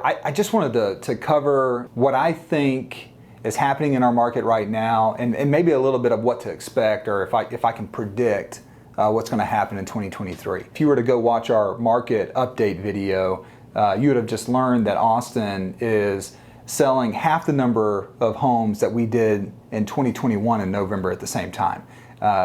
I just wanted to cover what I think is happening in our market right now, and maybe a little bit of what to expect, or if I can predict what's going to happen in 2023. If you were to go watch our market update video, you would have just learned that Austin is selling half the number of homes that we did in 2021 in November at the same time.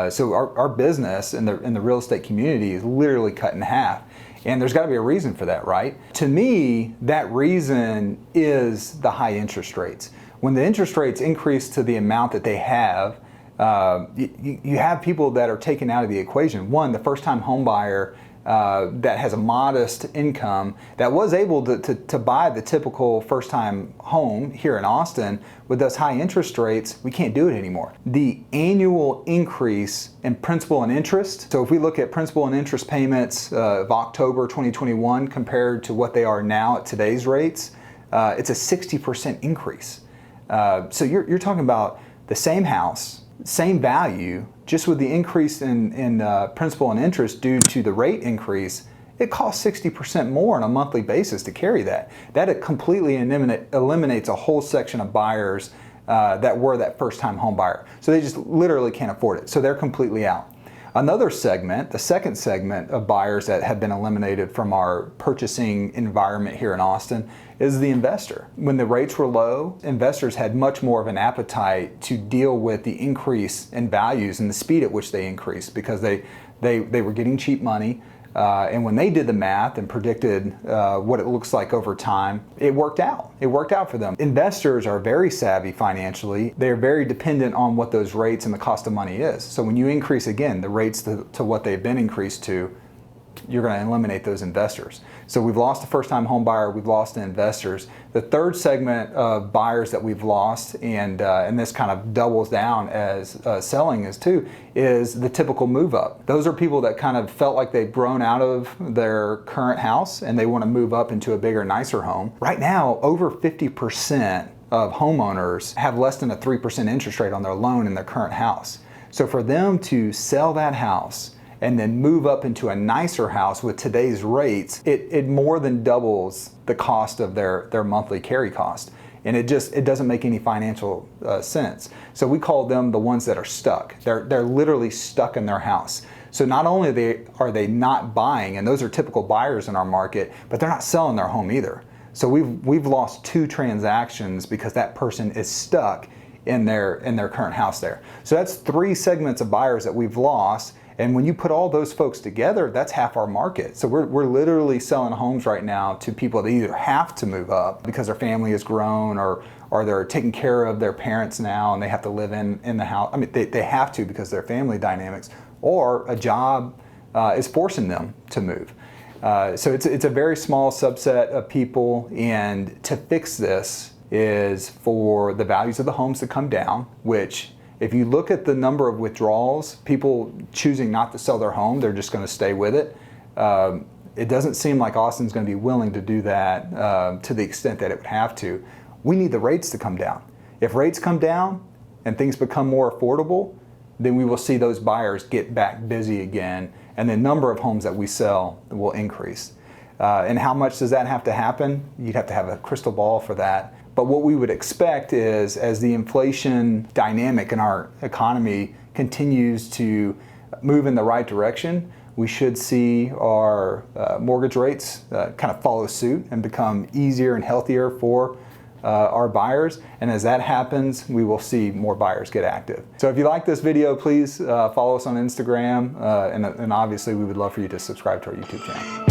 So our business in the real estate community is literally cut in half. And there's got to be a reason for that, right? To me, that reason is the high interest rates. When the interest rates increase to the amount that they have, you have people that are taken out of the equation. One, the first-time home buyer that has a modest income that was able to buy the typical first-time home here in Austin. With those high interest rates, we can't do it anymore. The annual increase in principal and interest, so if we look at principal and interest payments of October 2021 compared to what they are now at today's rates, it's a 60% increase. So you're talking about the same house, same value, just with the increase in principal and interest due to the rate increase, it costs 60% more on a monthly basis to carry that. That completely eliminates a whole section of buyers that were that first-time home buyer. So they just literally can't afford it. So they're completely out. Another segment, the second segment of buyers that have been eliminated from our purchasing environment here in Austin, is the investor. When the rates were low, investors had much more of an appetite to deal with the increase in values and the speed at which they increased, because they were getting cheap money. And when they did the math and predicted what it looks like over time, it worked out. It worked out for them. Investors are very savvy financially. They're very dependent on what those rates and the cost of money is. So when you increase, again, the rates to what they've been increased to, you're going to eliminate those investors. So we've lost a first-time home buyer, we've lost the investors. The third segment of buyers that we've lost, and this kind of doubles down as selling is too, is the typical move-up. Those are people that kind of felt like they've grown out of their current house and they want to move up into a bigger, nicer home. Right now, over 50% of homeowners have less than a 3% interest rate on their loan in their current house. So for them to sell that house and then move up into a nicer house with today's rates, it more than doubles the cost of their monthly carry cost. And it doesn't make any financial sense. So we call them the ones that are stuck. They're literally stuck in their house. So not only are they not buying, and those are typical buyers in our market, but they're not selling their home either. So we've lost 2 transactions because that person is stuck in their current house there. So that's 3 segments of buyers that we've lost. And when you put all those folks together, that's half our market. So we're literally selling homes right now to people that either have to move up because their family has grown, or they're taking care of their parents now and they have to live in the house. I mean, they have to because of their family dynamics, or a job is forcing them to move. So it's a very small subset of people, and to fix this is for the values of the homes to come down, which, if you look at the number of withdrawals, people choosing not to sell their home, they're just going to stay with it. It doesn't seem like Austin's going to be willing to do that to the extent that it would have to. We need the rates to come down. If rates come down and things become more affordable, then we will see those buyers get back busy again, and the number of homes that we sell will increase. And how much does that have to happen? You'd have to have a crystal ball for that. But what we would expect is, as the inflation dynamic in our economy continues to move in the right direction, we should see our mortgage rates kind of follow suit and become easier and healthier for our buyers. And as that happens, we will see more buyers get active. So if you like this video, please follow us on Instagram. And obviously, we would love for you to subscribe to our YouTube channel.